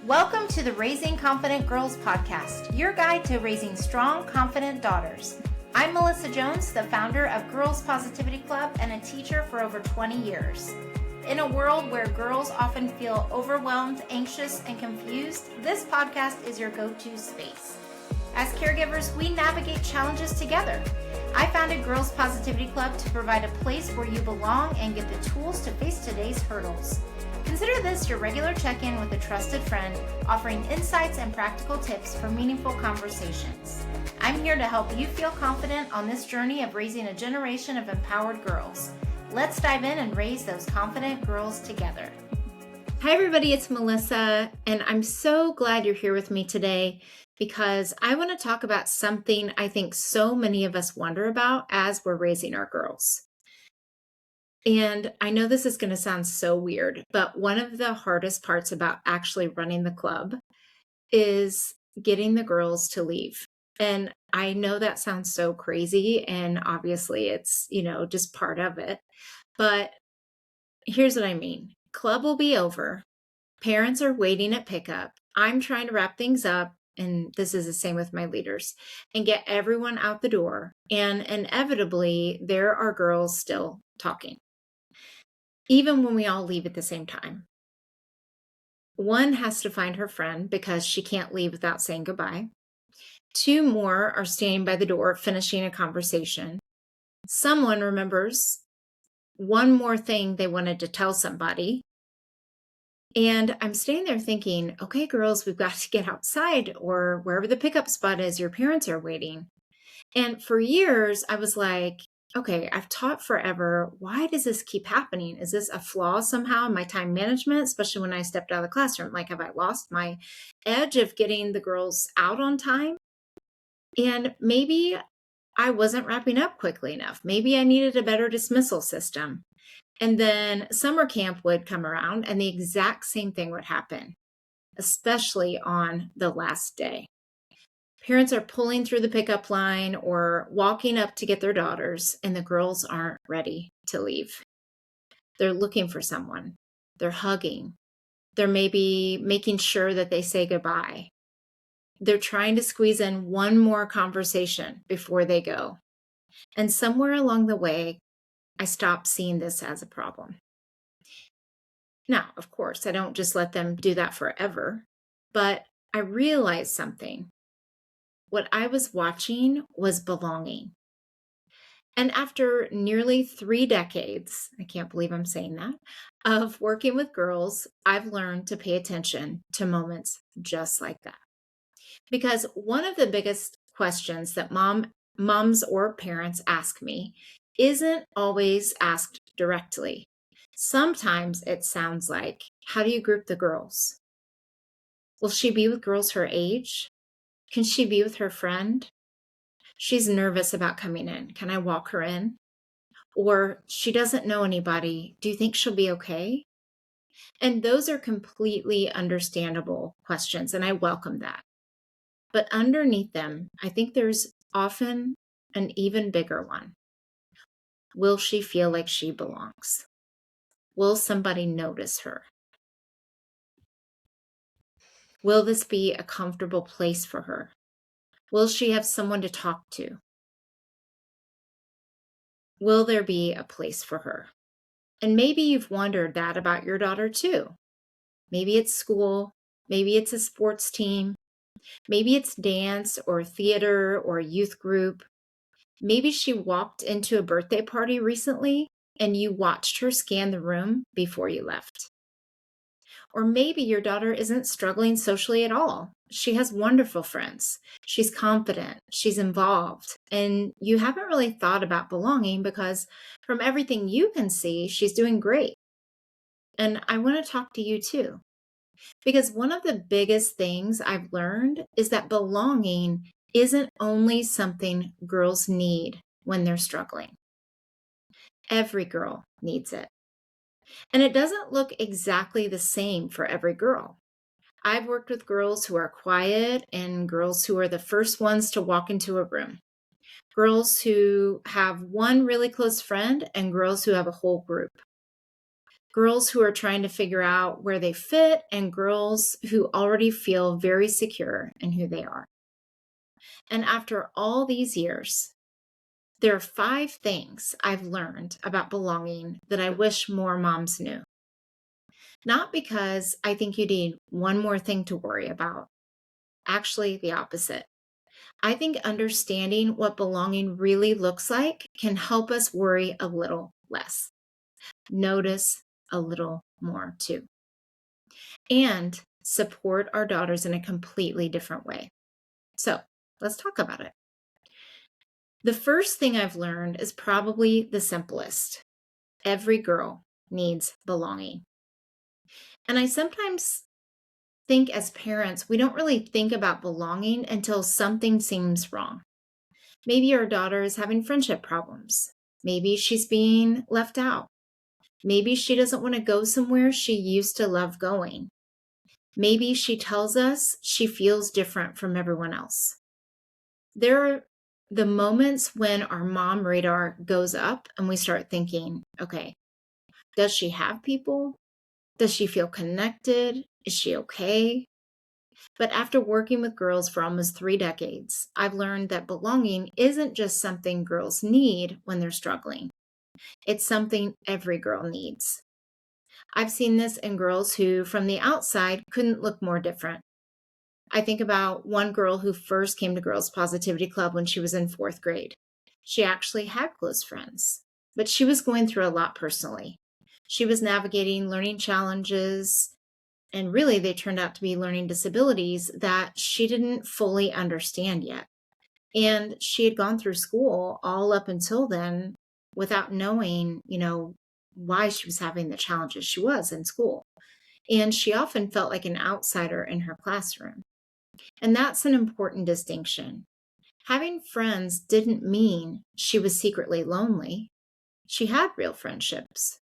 Welcome to the Raising Confident Girls podcast, your guide to raising strong, confident daughters. I'm Melissa Jones, the founder of Girls Positivity Club and a teacher for over 20 years. In a world where girls often feel overwhelmed, anxious, and confused, this podcast is your go-to space. As caregivers, we navigate challenges together. I founded Girls Positivity Club to provide a place where you belong and get the tools to face today's hurdles. Consider this your regular check-in with a trusted friend, offering insights and practical tips for meaningful conversations. I'm here to help you feel confident on this journey of raising a generation of empowered girls. Let's dive in and raise those confident girls together. Hi everybody, it's Melissa, and I'm so glad you're here with me today because I want to talk about something I think so many of us wonder about as we're raising our girls. And I know this is going to sound so weird, but one of the hardest parts about actually running the club is getting the girls to leave. And I know that sounds so crazy, and obviously it's, just part of it. But here's what I mean. Club will be over. Parents are waiting at pickup. I'm trying to wrap things up, and this is the same with my leaders, and get everyone out the door. And inevitably, there are girls still talking, even when we all leave at the same time. One has to find her friend because she can't leave without saying goodbye. Two more are standing by the door finishing a conversation. Someone remembers one more thing they wanted to tell somebody. And I'm standing there thinking, okay, girls, we've got to get outside or wherever the pickup spot is, your parents are waiting. And for years, I was like, okay, I've taught forever. Why does this keep happening? Is this a flaw somehow in my time management, especially when I stepped out of the classroom? Like, have I lost my edge of getting the girls out on time? And maybe I wasn't wrapping up quickly enough. Maybe I needed a better dismissal system. And then summer camp would come around and the exact same thing would happen, especially on the last day. Parents are pulling through the pickup line or walking up to get their daughters, and the girls aren't ready to leave. They're looking for someone. They're hugging. They're maybe making sure that they say goodbye. They're trying to squeeze in one more conversation before they go. And somewhere along the way, I stopped seeing this as a problem. Now, of course, I don't just let them do that forever, but I realized something. What I was watching was belonging. And after nearly 3 decades, I can't believe I'm saying that, of working with girls, I've learned to pay attention to moments just like that. Because one of the biggest questions that moms or parents ask me isn't always asked directly. Sometimes it sounds like, how do you group the girls? Will she be with girls her age? Can she be with her friend? She's nervous about coming in. Can I walk her in? Or she doesn't know anybody. Do you think she'll be okay? And those are completely understandable questions, and I welcome that. But underneath them, I think there's often an even bigger one. Will she feel like she belongs? Will somebody notice her? Will this be a comfortable place for her? Will she have someone to talk to? Will there be a place for her? And maybe you've wondered that about your daughter too. Maybe it's school, maybe it's a sports team, maybe it's dance or theater or youth group. Maybe she walked into a birthday party recently and you watched her scan the room before you left. Or maybe your daughter isn't struggling socially at all. She has wonderful friends. She's confident. She's involved. And you haven't really thought about belonging because from everything you can see, she's doing great. And I want to talk to you too. Because one of the biggest things I've learned is that belonging isn't only something girls need when they're struggling. Every girl needs it. And it doesn't look exactly the same for every girl. I've worked with girls who are quiet and girls who are the first ones to walk into a room. Girls who have one really close friend and girls who have a whole group. girls who are trying to figure out where they fit, and girls who already feel very secure in who they are. And after all these years, there are 5 things I've learned about belonging that I wish more moms knew. Not because I think you need one more thing to worry about. Actually, the opposite. I think understanding what belonging really looks like can help us worry a little less, notice a little more too, and support our daughters in a completely different way. So let's talk about it. The first thing I've learned is probably the simplest. Every girl needs belonging. And I sometimes think as parents, we don't really think about belonging until something seems wrong. Maybe our daughter is having friendship problems. Maybe she's being left out. Maybe she doesn't want to go somewhere she used to love going. Maybe she tells us she feels different from everyone else. There are the moments when our mom radar goes up and we start thinking, okay, does she have people? Does she feel connected? Is she okay? But after working with girls for almost 3 decades, I've learned that belonging isn't just something girls need when they're struggling. It's something every girl needs. I've seen this in girls who, from the outside, couldn't look more different. I think about one girl who first came to Girls Positivity Club when she was in 4th grade. She actually had close friends, but she was going through a lot personally. She was navigating learning challenges, and really they turned out to be learning disabilities that she didn't fully understand yet. And she had gone through school all up until then without knowing, why she was having the challenges she was in school. And she often felt like an outsider in her classroom. And that's an important distinction. Having friends didn't mean she was secretly lonely. She had real friendships,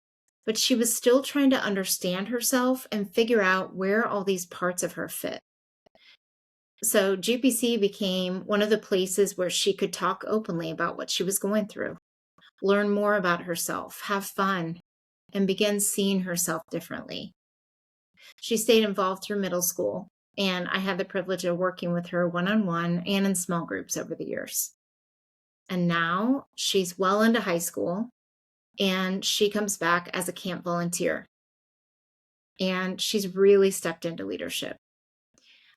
but she was still trying to understand herself and figure out where all these parts of her fit. So GPC became one of the places where she could talk openly about what she was going through, learn more about herself, have fun, and begin seeing herself differently. She stayed involved through middle school, and I had the privilege of working with her one-on-one and in small groups over the years. And now she's well into high school, and she comes back as a camp volunteer. And she's really stepped into leadership.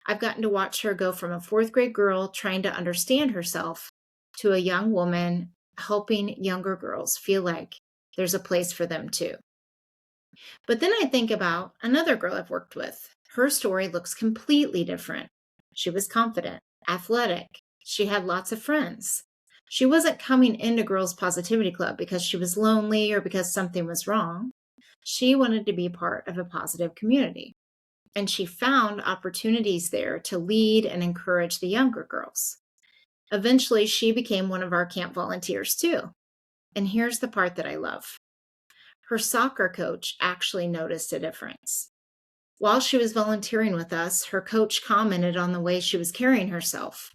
I've gotten to watch her go from a 4th grade girl trying to understand herself to a young woman helping younger girls feel like there's a place for them too. But then I think about another girl I've worked with. Her story looks completely different. She was confident, athletic. She had lots of friends. She wasn't coming into Girls Positivity Club because she was lonely or because something was wrong. She wanted to be part of a positive community. And she found opportunities there to lead and encourage the younger girls. Eventually, she became one of our camp volunteers too. And here's the part that I love. Her soccer coach actually noticed a difference. While she was volunteering with us, her coach commented on the way she was carrying herself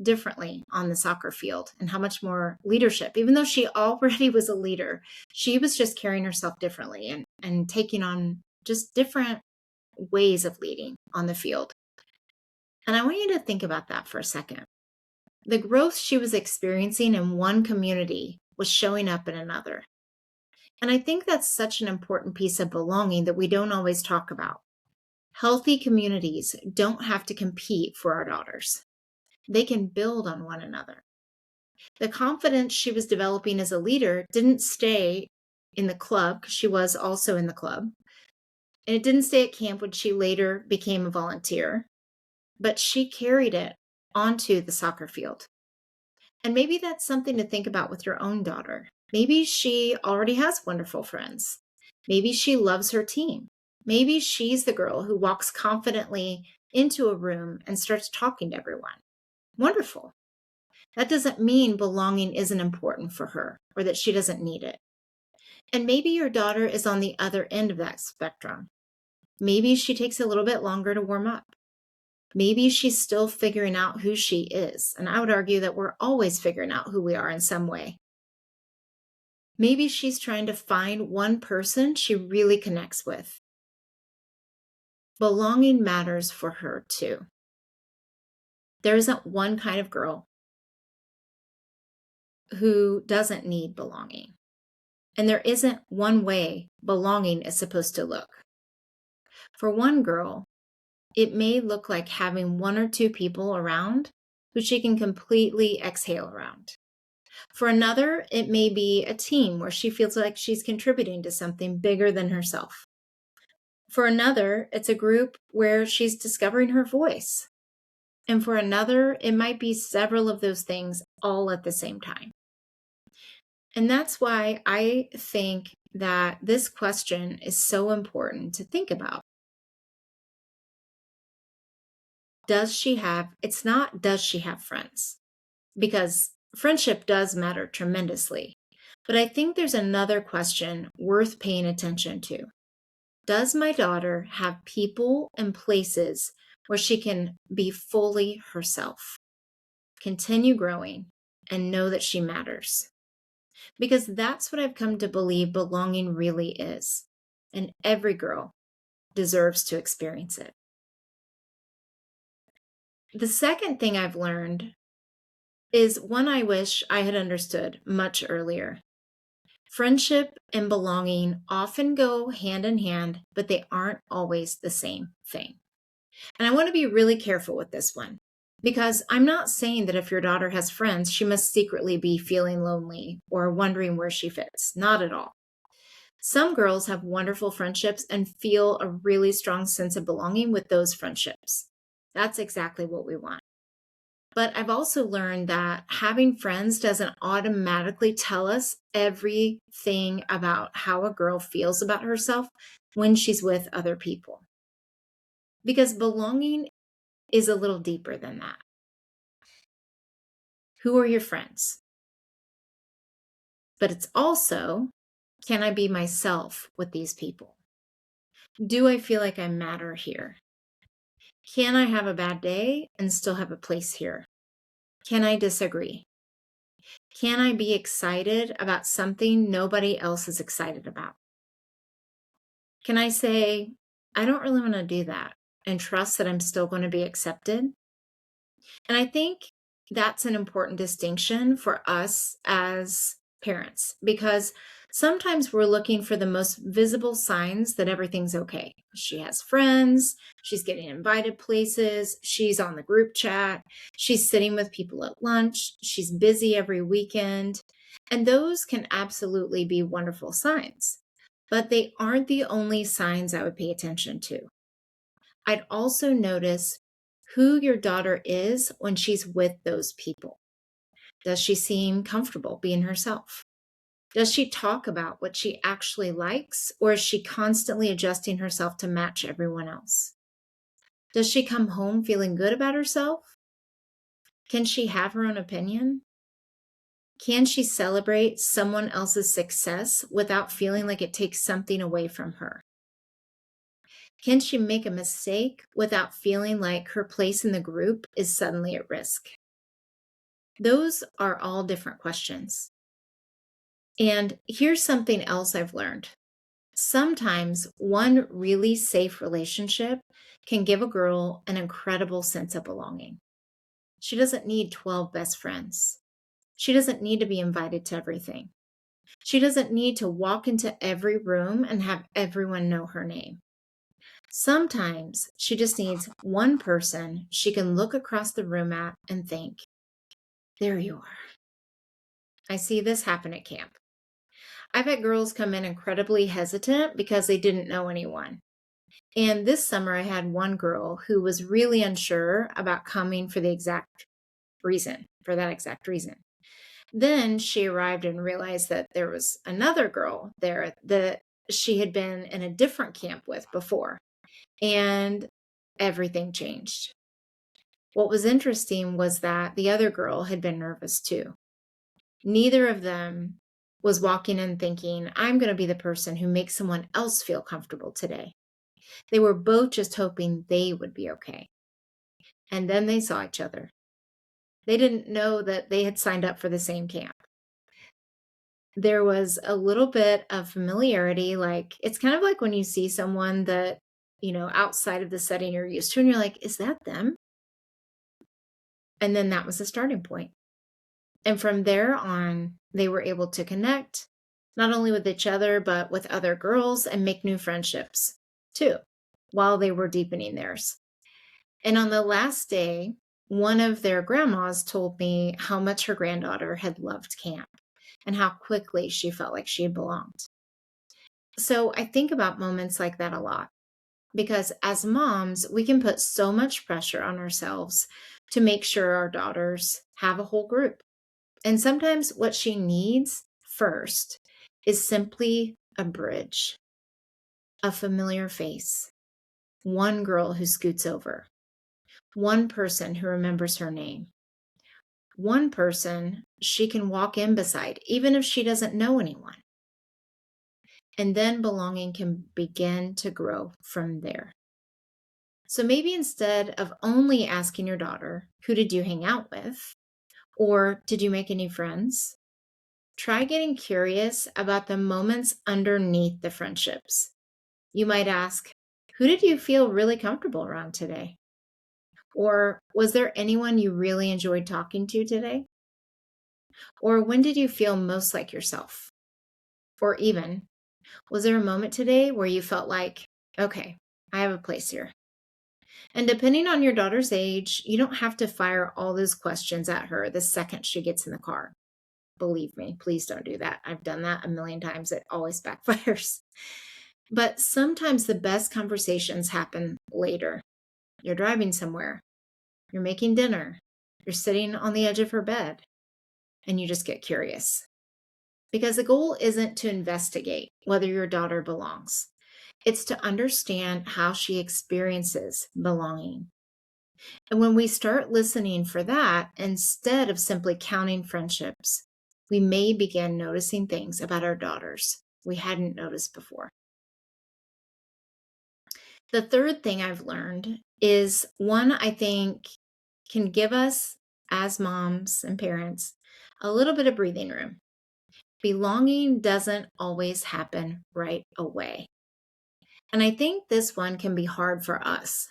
differently on the soccer field and how much more leadership, even though she already was a leader, she was just carrying herself differently and taking on just different ways of leading on the field. And I want you to think about that for a second. The growth she was experiencing in one community was showing up in another. And I think that's such an important piece of belonging that we don't always talk about. Healthy communities don't have to compete for our daughters. They can build on one another. The confidence she was developing as a leader didn't stay in the club, because she was also in the club. And it didn't stay at camp when she later became a volunteer, but she carried it onto the soccer field. And maybe that's something to think about with your own daughter. Maybe she already has wonderful friends. Maybe she loves her team. Maybe she's the girl who walks confidently into a room and starts talking to everyone. Wonderful. That doesn't mean belonging isn't important for her or that she doesn't need it. And maybe your daughter is on the other end of that spectrum. Maybe she takes a little bit longer to warm up. Maybe she's still figuring out who she is. And I would argue that we're always figuring out who we are in some way. Maybe she's trying to find one person she really connects with. Belonging matters for her too. There isn't one kind of girl who doesn't need belonging. And there isn't one way belonging is supposed to look. For one girl, it may look like having one or two people around who she can completely exhale around. For another, it may be a team where she feels like she's contributing to something bigger than herself. For another, it's a group where she's discovering her voice. And for another, it might be several of those things all at the same time. And that's why I think that this question is so important to think about. It's not does she have friends? Because friendship does matter tremendously. But I think there's another question worth paying attention to. Does my daughter have people and places where she can be fully herself, continue growing, and know that she matters? Because that's what I've come to believe belonging really is. And every girl deserves to experience it. The second thing I've learned is one I wish I had understood much earlier. Friendship and belonging often go hand in hand, but they aren't always the same thing. And I want to be really careful with this one because I'm not saying that if your daughter has friends, she must secretly be feeling lonely or wondering where she fits. Not at all. Some girls have wonderful friendships and feel a really strong sense of belonging with those friendships. That's exactly what we want. But I've also learned that having friends doesn't automatically tell us everything about how a girl feels about herself when she's with other people. Because belonging is a little deeper than that. Who are your friends? But it's also, can I be myself with these people? Do I feel like I matter here? Can I have a bad day and still have a place here? Can I disagree? Can I be excited about something nobody else is excited about? Can I say, I don't really want to do that and trust that I'm still going to be accepted? And I think that's an important distinction for us as parents because sometimes we're looking for the most visible signs that everything's okay. She has friends, she's getting invited places, she's on the group chat, she's sitting with people at lunch, she's busy every weekend. And those can absolutely be wonderful signs, but they aren't the only signs I would pay attention to. I'd also notice who your daughter is when she's with those people. Does she seem comfortable being herself? Does she talk about what she actually likes, or is she constantly adjusting herself to match everyone else? Does she come home feeling good about herself? Can she have her own opinion? Can she celebrate someone else's success without feeling like it takes something away from her? Can she make a mistake without feeling like her place in the group is suddenly at risk? Those are all different questions. And here's something else I've learned. Sometimes one really safe relationship can give a girl an incredible sense of belonging. She doesn't need 12 best friends. She doesn't need to be invited to everything. She doesn't need to walk into every room and have everyone know her name. Sometimes she just needs one person she can look across the room at and think, there you are. I see this happen at camp. I've had girls come in incredibly hesitant because they didn't know anyone. And this summer, I had one girl who was really unsure about coming for that exact reason. Then she arrived and realized that there was another girl there that she had been in a different camp with before. And everything changed. What was interesting was that the other girl had been nervous too. Neither of them was walking in thinking, I'm going to be the person who makes someone else feel comfortable today. They were both just hoping they would be okay. And then they saw each other. They didn't know that they had signed up for the same camp. there was a little bit of familiarity. Like, it's kind of like when you see someone that, outside of the setting you're used to, and you're like, is that them? And then that was the starting point. And from there on, they were able to connect not only with each other, but with other girls and make new friendships too, while they were deepening theirs. And on the last day, one of their grandmas told me how much her granddaughter had loved camp and how quickly she felt like she had belonged. So I think about moments like that a lot because as moms, we can put so much pressure on ourselves to make sure our daughters have a whole group. And sometimes what she needs first is simply a bridge, a familiar face, one girl who scoots over, one person who remembers her name, one person she can walk in beside, even if she doesn't know anyone. And then belonging can begin to grow from there. So maybe instead of only asking your daughter, who did you hang out with? Or did you make any friends? Try getting curious about the moments underneath the friendships. You might ask, who did you feel really comfortable around today? Or was there anyone you really enjoyed talking to today? Or when did you feel most like yourself? Or even, was there a moment today where you felt like, okay, I have a place here? And depending on your daughter's age, you don't have to fire all those questions at her the second she gets in the car. Believe me, please don't do that. I've done that a million times. It always backfires. But sometimes the best conversations happen later. You're driving somewhere, you're making dinner, you're sitting on the edge of her bed, and you just get curious. Because the goal isn't to investigate whether your daughter belongs. It's to understand how she experiences belonging. And when we start listening for that, instead of simply counting friendships, we may begin noticing things about our daughters we hadn't noticed before. The third thing I've learned is one I think can give us, as moms and parents, a little bit of breathing room. Belonging doesn't always happen right away. And I think this one can be hard for us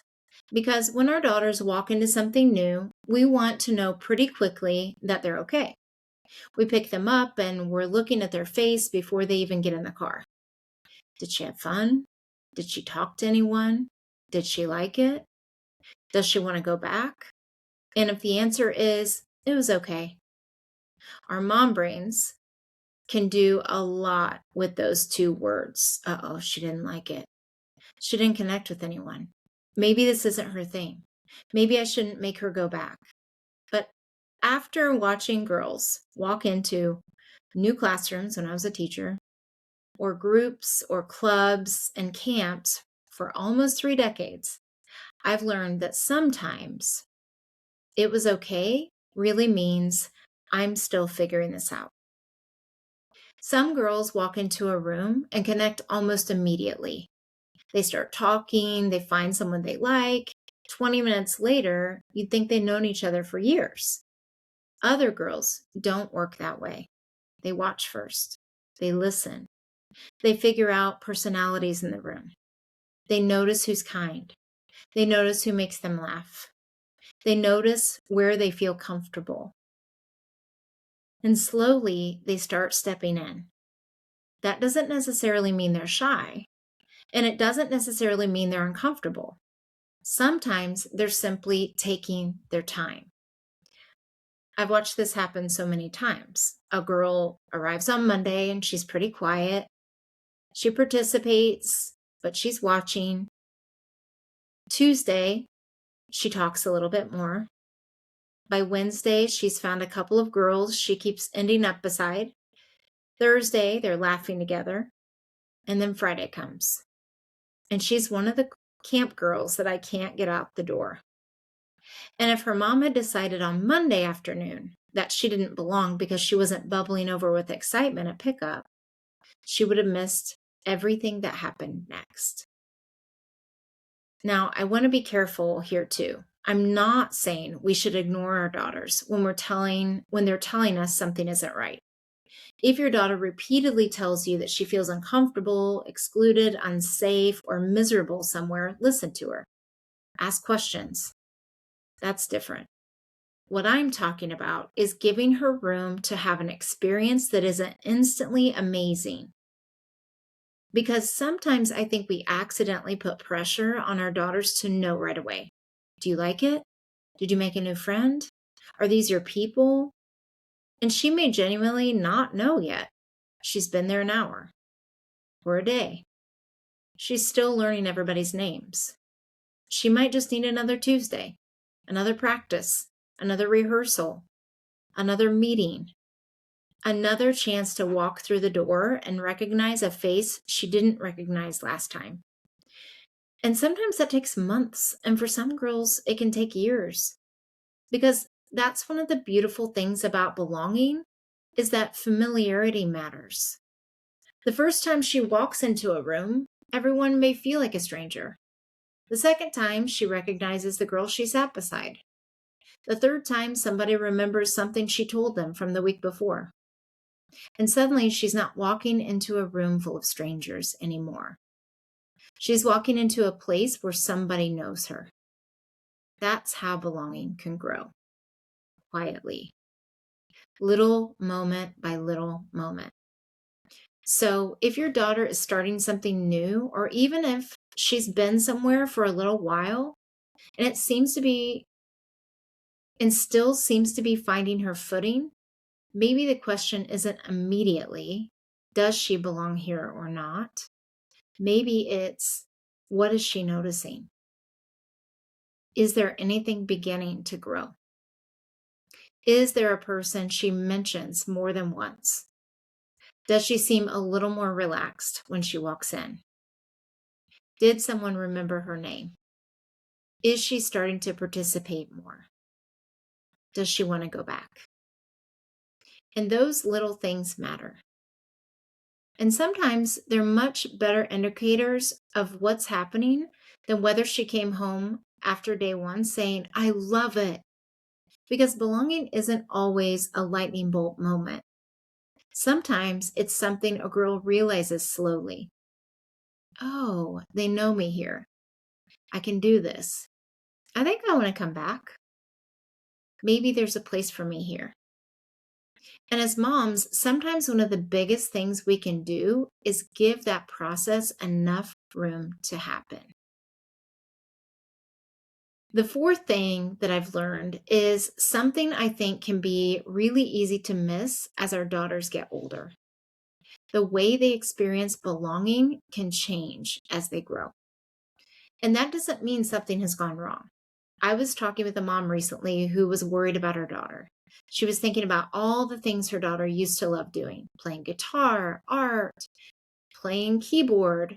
because when our daughters walk into something new, we want to know pretty quickly that they're okay. We pick them up and we're looking at their face before they even get in the car. Did she have fun? Did she talk to anyone? Did she like it? Does she want to go back? And if the answer is, it was okay, our mom brains can do a lot with those two words. Uh-oh, she didn't like it. She didn't connect with anyone. Maybe this isn't her thing. Maybe I shouldn't make her go back. But after watching girls walk into new classrooms when I was a teacher, or groups or clubs and camps for almost 3 decades, I've learned that sometimes it was okay really means I'm still figuring this out. Some girls walk into a room and connect almost immediately. They start talking, they find someone they like. 20 minutes later, you'd think they'd known each other for years. Other girls don't work that way. They watch first. They listen. They figure out personalities in the room. They notice who's kind. They notice who makes them laugh. They notice where they feel comfortable. And slowly, they start stepping in. That doesn't necessarily mean they're shy, and it doesn't necessarily mean they're uncomfortable. Sometimes they're simply taking their time. I've watched this happen so many times. A girl arrives on Monday and she's pretty quiet. She participates, but she's watching. Tuesday, she talks a little bit more. By Wednesday, she's found a couple of girls she keeps ending up beside. Thursday, they're laughing together. And then Friday comes. And she's one of the camp girls that I can't get out the door. And if her mom had decided on Monday afternoon that she didn't belong because she wasn't bubbling over with excitement at pickup, she would have missed everything that happened next. Now, I want to be careful here too. I'm not saying we should ignore our daughters when they're telling us something isn't right. If your daughter repeatedly tells you that she feels uncomfortable, excluded, unsafe, or miserable somewhere, listen to her. Ask questions. That's different. What I'm talking about is giving her room to have an experience that isn't instantly amazing. Because sometimes I think we accidentally put pressure on our daughters to know right away. Do you like it? Did you make a new friend? Are these your people? And she may genuinely not know yet. She's been there an hour or a day. She's still learning everybody's names. She might just need another Tuesday, another practice, another rehearsal, another meeting, another chance to walk through the door and recognize a face she didn't recognize last time. And sometimes that takes months, and for some girls, it can take years. Because that's one of the beautiful things about belonging is that familiarity matters. The first time she walks into a room, everyone may feel like a stranger. The second time, she recognizes the girl she sat beside. The third time, somebody remembers something she told them from the week before. And suddenly, she's not walking into a room full of strangers anymore. She's walking into a place where somebody knows her. That's how belonging can grow. Quietly. Little moment by little moment. So if your daughter is starting something new, or even if she's been somewhere for a little while, and it seems to be, and still seems to be finding her footing, maybe the question isn't immediately, does she belong here or not? Maybe it's, what is she noticing? Is there anything beginning to grow? Is there a person she mentions more than once? Does she seem a little more relaxed when she walks in? Did someone remember her name? Is she starting to participate more? Does she want to go back? And those little things matter. And sometimes they're much better indicators of what's happening than whether she came home after day one saying, I love it. Because belonging isn't always a lightning bolt moment. Sometimes it's something a girl realizes slowly. Oh, they know me here. I can do this. I think I want to come back. Maybe there's a place for me here. And as moms, sometimes one of the biggest things we can do is give that process enough room to happen. The fourth thing that I've learned is something I think can be really easy to miss as our daughters get older. The way they experience belonging can change as they grow. And that doesn't mean something has gone wrong. I was talking with a mom recently who was worried about her daughter. She was thinking about all the things her daughter used to love doing, playing guitar, art, playing keyboard.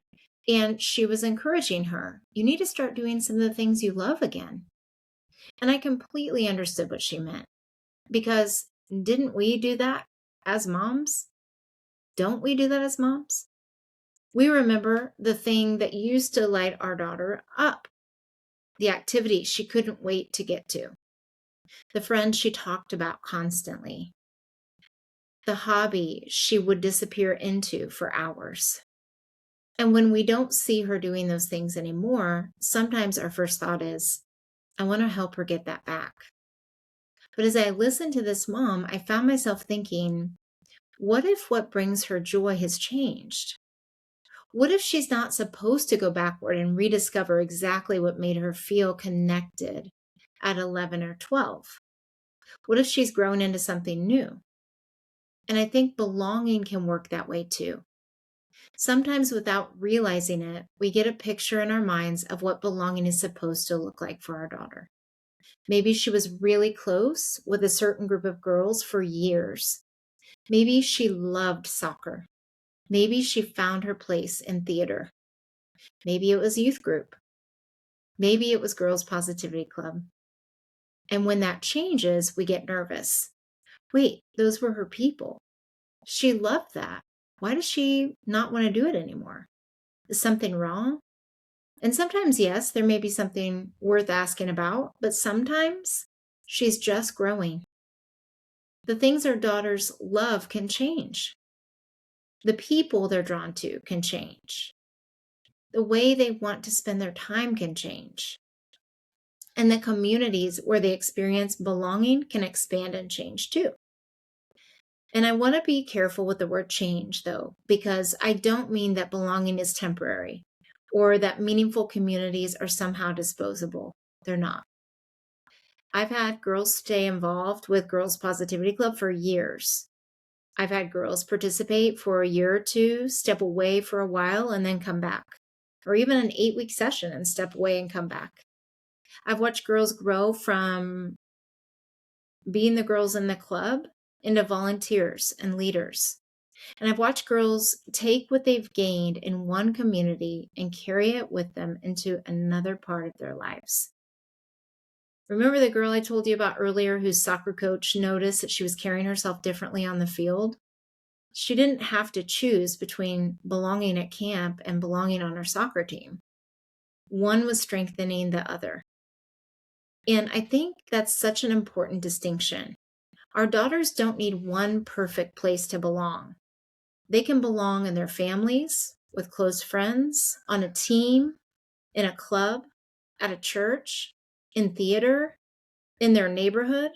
And she was encouraging her, you need to start doing some of the things you love again. And I completely understood what she meant. Because didn't we do that as moms? Don't we do that as moms? We remember the thing that used to light our daughter up, the activity she couldn't wait to get to, the friend she talked about constantly, the hobby she would disappear into for hours. And when we don't see her doing those things anymore, sometimes our first thought is, I want to help her get that back. But as I listened to this mom, I found myself thinking, what if what brings her joy has changed? What if she's not supposed to go backward and rediscover exactly what made her feel connected at 11 or 12? What if she's grown into something new? And I think belonging can work that way too. Sometimes without realizing it, we get a picture in our minds of what belonging is supposed to look like for our daughter. Maybe she was really close with a certain group of girls for years. Maybe she loved soccer. Maybe she found her place in theater. Maybe it was youth group. Maybe it was Girls Positivity Club. And when that changes, we get nervous. Wait, those were her people. She loved that. Why does she not want to do it anymore? Is something wrong? And sometimes, yes, there may be something worth asking about, but sometimes she's just growing. The things our daughters love can change. The people they're drawn to can change. The way they want to spend their time can change. And the communities where they experience belonging can expand and change too. And I want to be careful with the word change, though, because I don't mean that belonging is temporary or that meaningful communities are somehow disposable. They're not. I've had girls stay involved with Girls Positivity Club for years. I've had girls participate for a year or two, step away for a while, and then come back, or even an 8-week session and step away and come back. I've watched girls grow from being the girls in the club into volunteers and leaders. And I've watched girls take what they've gained in one community and carry it with them into another part of their lives. Remember the girl I told you about earlier whose soccer coach noticed that she was carrying herself differently on the field? She didn't have to choose between belonging at camp and belonging on her soccer team. One was strengthening the other. And I think that's such an important distinction. Our daughters don't need one perfect place to belong. They can belong in their families, with close friends, on a team, in a club, at a church, in theater, in their neighborhood.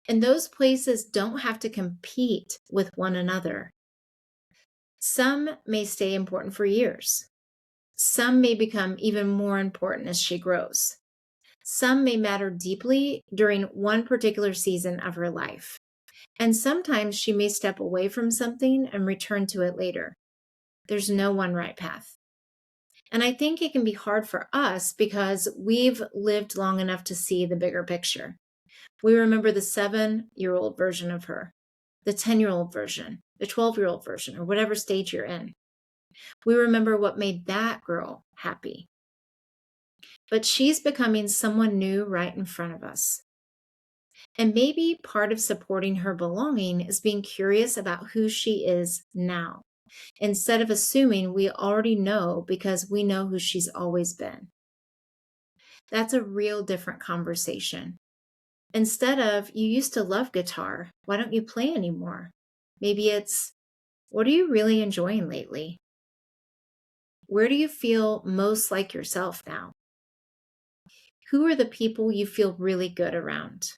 And those places don't have to compete with one another. Some may stay important for years. Some may become even more important as she grows. Some may matter deeply during one particular season of her life. And sometimes she may step away from something and return to it later. There's no one right path. And I think it can be hard for us because we've lived long enough to see the bigger picture. We remember the 7-year-old version of her, the 10-year-old version, the 12-year-old version, or whatever stage you're in. We remember what made that girl happy. But she's becoming someone new right in front of us. And maybe part of supporting her belonging is being curious about who she is now, instead of assuming we already know because we know who she's always been. That's a real different conversation. Instead of, you used to love guitar, why don't you play anymore? Maybe it's, what are you really enjoying lately? Where do you feel most like yourself now? Who are the people you feel really good around?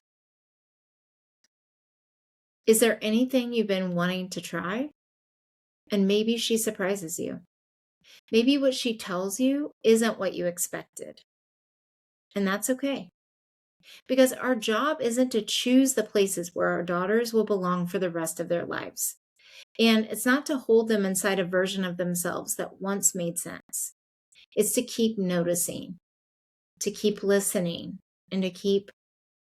Is there anything you've been wanting to try? And maybe she surprises you. Maybe what she tells you isn't what you expected. And that's okay. Because our job isn't to choose the places where our daughters will belong for the rest of their lives. And it's not to hold them inside a version of themselves that once made sense. It's to keep noticing, to keep listening, and to keep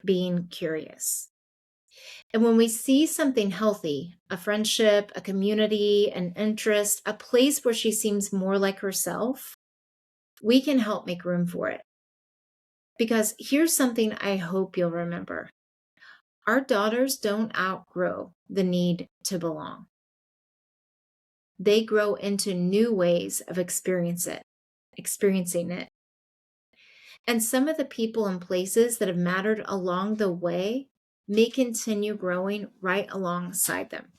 being curious. And when we see something healthy, a friendship, a community, an interest, a place where she seems more like herself, we can help make room for it. Because here's something I hope you'll remember. Our daughters don't outgrow the need to belong. They grow into new ways of experiencing it. And some of the people and places that have mattered along the way may continue growing right alongside them.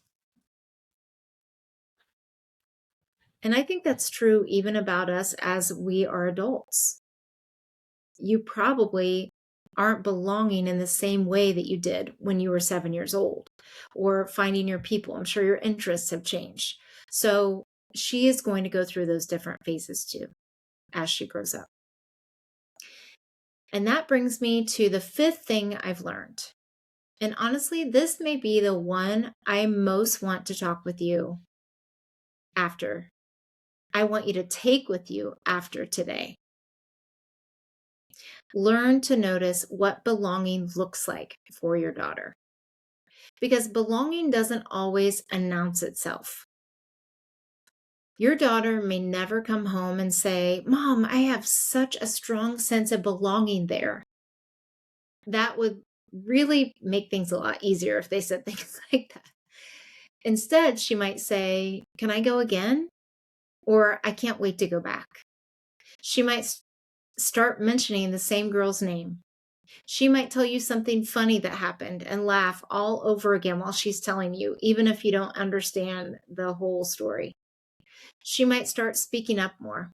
And I think that's true even about us as we are adults. You probably aren't belonging in the same way that you did when you were 7 years old, or finding your people. I'm sure your interests have changed. So she is going to go through those different phases too as she grows up. And that brings me to the 5th thing I've learned. And honestly, this may be the one I most want to talk with you after. I want you to take with you after today. Learn to notice what belonging looks like for your daughter. Because belonging doesn't always announce itself. Your daughter may never come home and say, "Mom, I have such a strong sense of belonging there." That would really make things a lot easier if they said things like that. Instead, she might say, "Can I go again?" Or, "I can't wait to go back." She might start mentioning the same girl's name. She might tell you something funny that happened and laugh all over again while she's telling you, even if you don't understand the whole story. She might start speaking up more.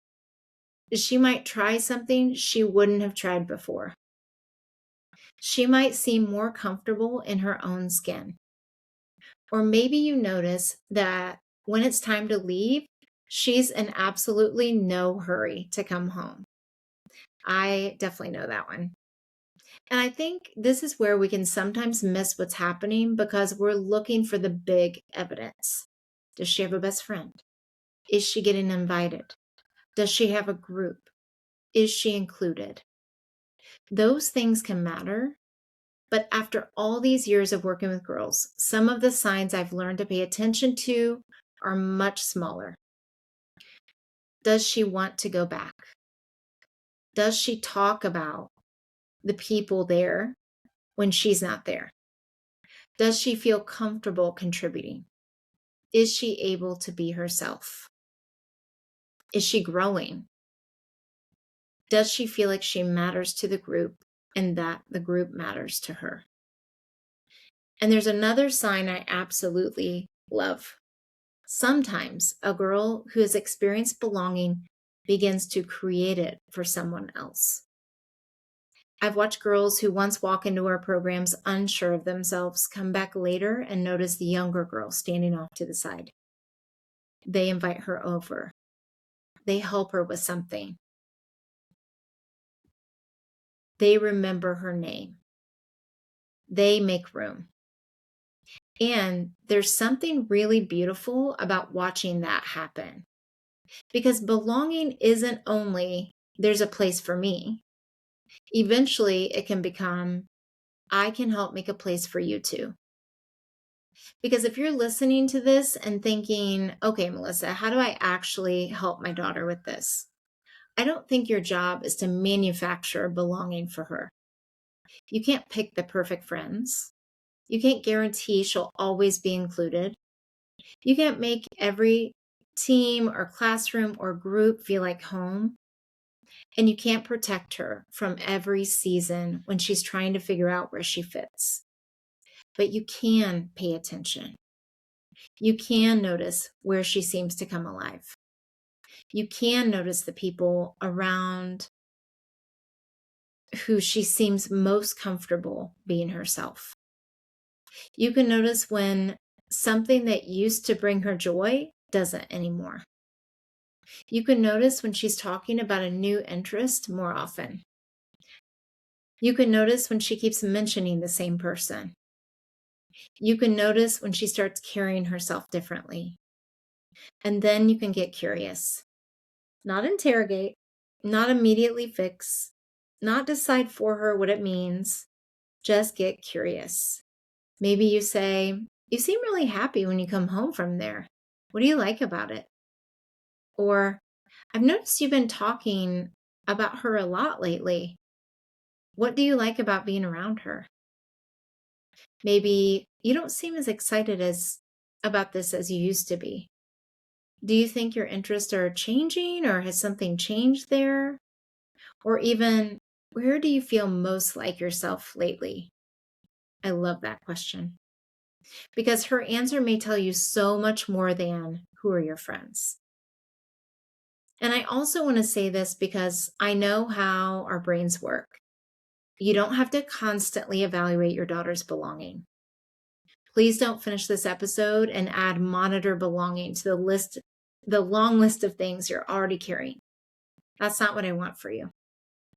She might try something she wouldn't have tried before. She might seem more comfortable in her own skin. Or maybe you notice that when it's time to leave, she's in absolutely no hurry to come home. I definitely know that one. And I think this is where we can sometimes miss what's happening because we're looking for the big evidence. Does she have a best friend? Is she getting invited? Does she have a group? Is she included? Those things can matter. But after all these years of working with girls, some of the signs I've learned to pay attention to are much smaller. Does she want to go back? Does she talk about the people there when she's not there? Does she feel comfortable contributing? Is she able to be herself? Is she growing? Does she feel like she matters to the group and that the group matters to her? And there's another sign I absolutely love. Sometimes a girl who has experienced belonging begins to create it for someone else. I've watched girls who once walk into our programs unsure of themselves come back later and notice the younger girl standing off to the side. They invite her over. They help her with something. They remember her name. They make room. And there's something really beautiful about watching that happen. Because belonging isn't only, there's a place for me. Eventually, it can become, I can help make a place for you too. Because if you're listening to this and thinking, okay, Melissa, how do I actually help my daughter with this? I don't think your job is to manufacture belonging for her. You can't pick the perfect friends. You can't guarantee she'll always be included. You can't make every team or classroom or group feel like home. And you can't protect her from every season when she's trying to figure out where she fits. But you can pay attention. You can notice where she seems to come alive. You can notice the people around who she seems most comfortable being herself. You can notice when something that used to bring her joy doesn't anymore. You can notice when she's talking about a new interest more often. You can notice when she keeps mentioning the same person. You can notice when she starts carrying herself differently. And then you can get curious. Not interrogate, not immediately fix, not decide for her what it means. Just get curious. Maybe you say, you seem really happy when you come home from there. What do you like about it? Or, I've noticed you've been talking about her a lot lately. What do you like about being around her? Maybe you don't seem as excited about this as you used to be. Do you think your interests are changing, or has something changed there? Or even, where do you feel most like yourself lately? I love that question. Because her answer may tell you so much more than who are your friends. And I also want to say this because I know how our brains work. You don't have to constantly evaluate your daughter's belonging. Please don't finish this episode and add monitor belonging to the long list of things you're already carrying. That's not what I want for you.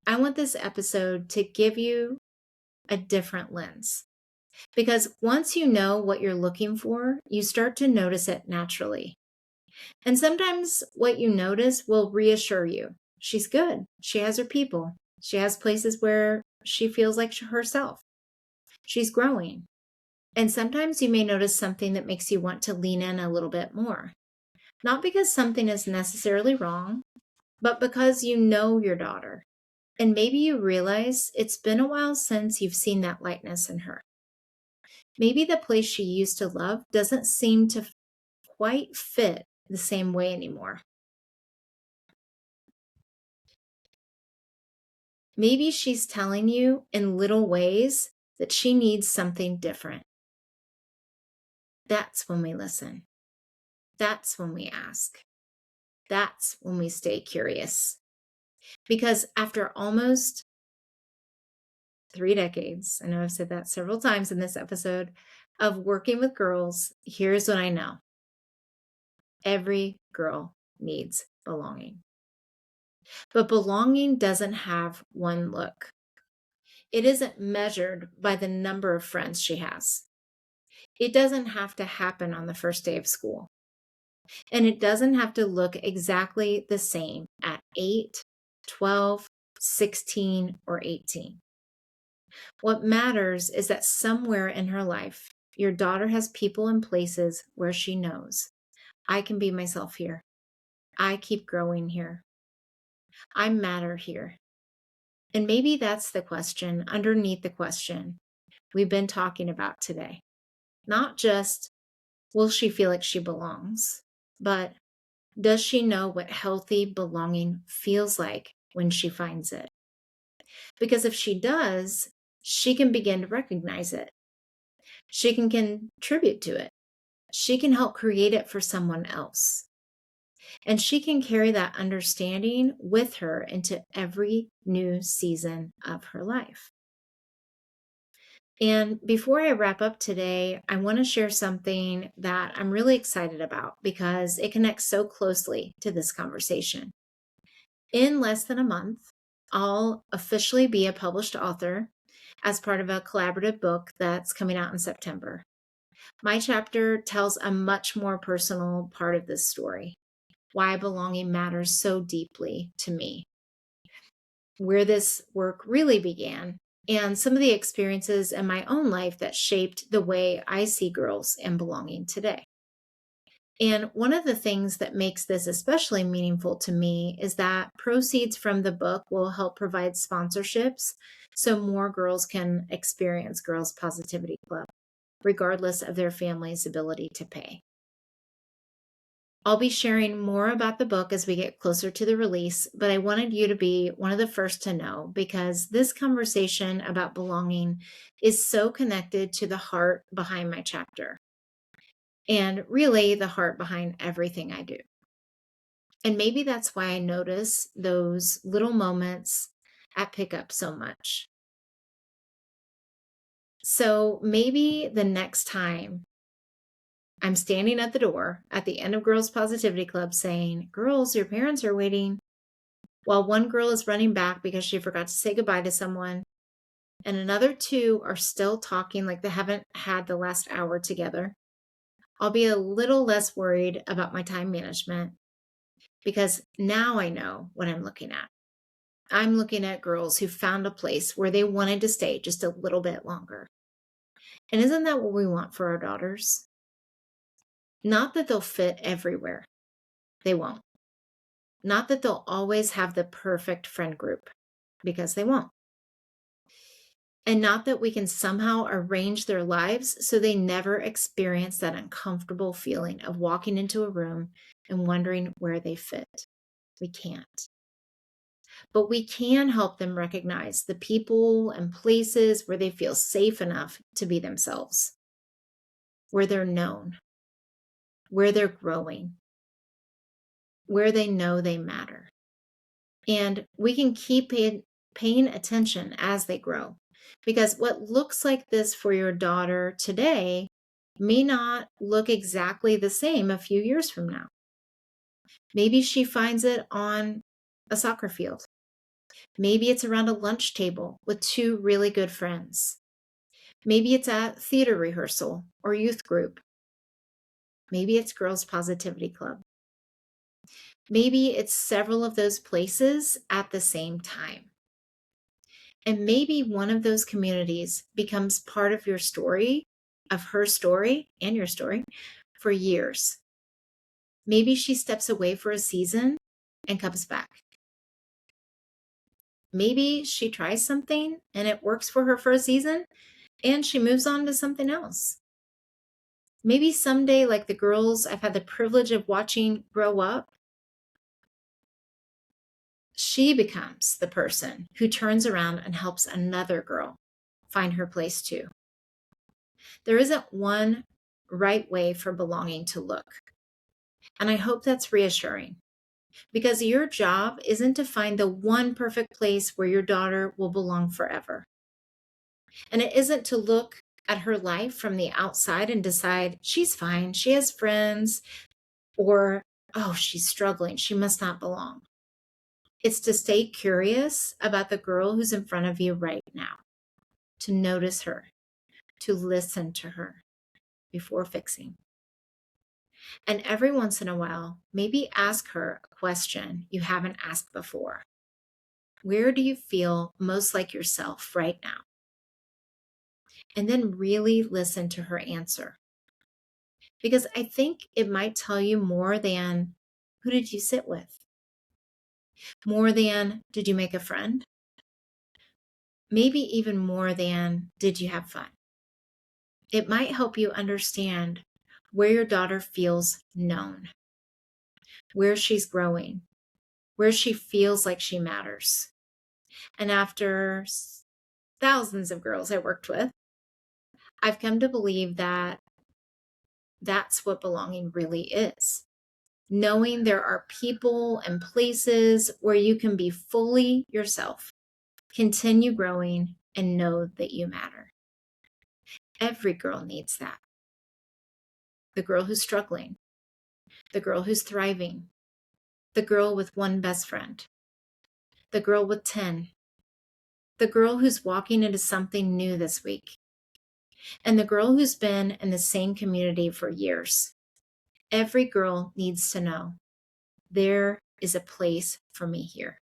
I want this episode to give you a different lens. Because once you know what you're looking for, you start to notice it naturally. And sometimes what you notice will reassure you. She's good. She has her people. She has places where she feels like herself. She's growing. And sometimes you may notice something that makes you want to lean in a little bit more. Not because something is necessarily wrong, but because you know your daughter. And maybe you realize it's been a while since you've seen that lightness in her. Maybe the place she used to love doesn't seem to quite fit the same way anymore. Maybe she's telling you in little ways that she needs something different. That's when we listen. That's when we ask. That's when we stay curious. Because after almost 3 decades, I know I've said that several times in this episode, of working with girls, here's what I know. Every girl needs belonging. But belonging doesn't have one look. It isn't measured by the number of friends she has. It doesn't have to happen on the first day of school. And it doesn't have to look exactly the same at 8, 12, 16, or 18. What matters is that somewhere in her life, your daughter has people and places where she knows, I can be myself here. I keep growing here. I matter here. And maybe that's the question underneath the question we've been talking about today. Not just, will she feel like she belongs, but does she know what healthy belonging feels like when she finds it? Because if she does, she can begin to recognize it. She can contribute to it. She can help create it for someone else. And she can carry that understanding with her into every new season of her life. And before I wrap up today, I want to share something that I'm really excited about because it connects so closely to this conversation. In less than a month, I'll officially be a published author as part of a collaborative book that's coming out in September. My chapter tells a much more personal part of this story, why belonging matters so deeply to me, where this work really began, and some of the experiences in my own life that shaped the way I see girls and belonging today. And one of the things that makes this especially meaningful to me is that proceeds from the book will help provide sponsorships so more girls can experience Girls Positivity Club, regardless of their family's ability to pay. I'll be sharing more about the book as we get closer to the release, but I wanted you to be one of the first to know because this conversation about belonging is so connected to the heart behind my chapter and really the heart behind everything I do. And maybe that's why I notice those little moments at pickup so much. So maybe the next time I'm standing at the door at the end of Girls Positivity Club saying, girls, your parents are waiting, while one girl is running back because she forgot to say goodbye to someone, and another two are still talking like they haven't had the last hour together, I'll be a little less worried about my time management because now I know what I'm looking at. I'm looking at girls who found a place where they wanted to stay just a little bit longer. And isn't that what we want for our daughters? Not that they'll fit everywhere. They won't. Not that they'll always have the perfect friend group, because they won't. And not that we can somehow arrange their lives so they never experience that uncomfortable feeling of walking into a room and wondering where they fit. We can't. But we can help them recognize the people and places where they feel safe enough to be themselves, where they're known, where they're growing, where they know they matter. And we can keep paying attention as they grow. Because what looks like this for your daughter today may not look exactly the same a few years from now. Maybe she finds it on a soccer field. Maybe it's around a lunch table with two really good friends. Maybe it's at theater rehearsal or youth group. Maybe it's Girls Positivity Club. Maybe it's several of those places at the same time. And maybe one of those communities becomes part of your story, of her story and your story for years. Maybe she steps away for a season and comes back. Maybe she tries something and it works for her for a season and she moves on to something else. Maybe someday, like the girls I've had the privilege of watching grow up, she becomes the person who turns around and helps another girl find her place too. There isn't one right way for belonging to look. And I hope that's reassuring, because your job isn't to find the one perfect place where your daughter will belong forever. And it isn't to look at her life from the outside and decide she's fine, she has friends, or, oh, she's struggling, she must not belong. It's to stay curious about the girl who's in front of you right now, to notice her, to listen to her before fixing. And every once in a while, maybe ask her a question you haven't asked before. Where do you feel most like yourself right now? And then really listen to her answer. Because I think it might tell you more than, who did you sit with? More than, did you make a friend? Maybe even more than, did you have fun? It might help you understand where your daughter feels known, where she's growing, where she feels like she matters. And after thousands of girls I worked with, I've come to believe that that's what belonging really is. Knowing there are people and places where you can be fully yourself, continue growing, and know that you matter. Every girl needs that. The girl who's struggling, the girl who's thriving, the girl with one best friend, the girl with 10, the girl who's walking into something new this week, and the girl who's been in the same community for years. Every girl needs to know there is a place for me here.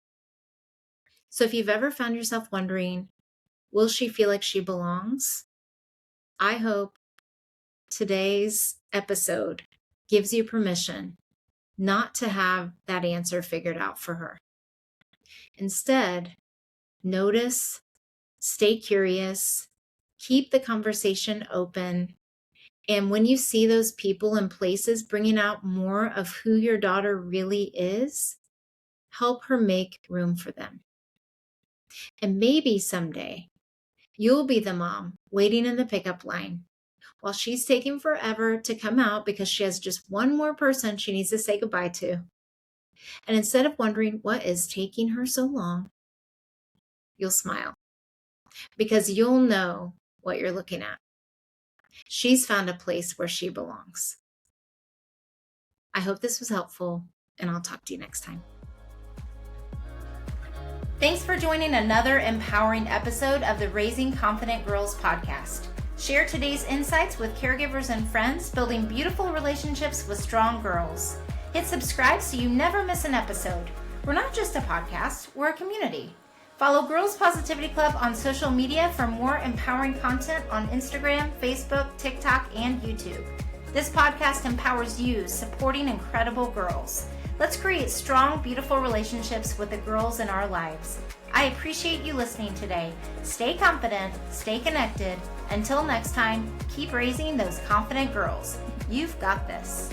So if you've ever found yourself wondering, will she feel like she belongs? I hope today's episode gives you permission not to have that answer figured out for her. Instead, notice, stay curious, keep the conversation open, and when you see those people and places bringing out more of who your daughter really is, help her make room for them. And maybe someday, you'll be the mom waiting in the pickup line while she's taking forever to come out because she has just one more person she needs to say goodbye to. And instead of wondering what is taking her so long, you'll smile because you'll know what you're looking at. She's found a place where she belongs. I hope this was helpful, and I'll talk to you next time. Thanks for joining another empowering episode of the Raising Confident Girls podcast. Share today's insights with caregivers and friends, building beautiful relationships with strong girls. Hit subscribe so you never miss an episode. We're not just a podcast, we're a community. Follow Girls Positivity Club on social media for more empowering content on Instagram, Facebook, TikTok, and YouTube. This podcast empowers you, supporting incredible girls. Let's create strong, beautiful relationships with the girls in our lives. I appreciate you listening today. Stay confident, stay connected. Until next time, keep raising those confident girls. You've got this.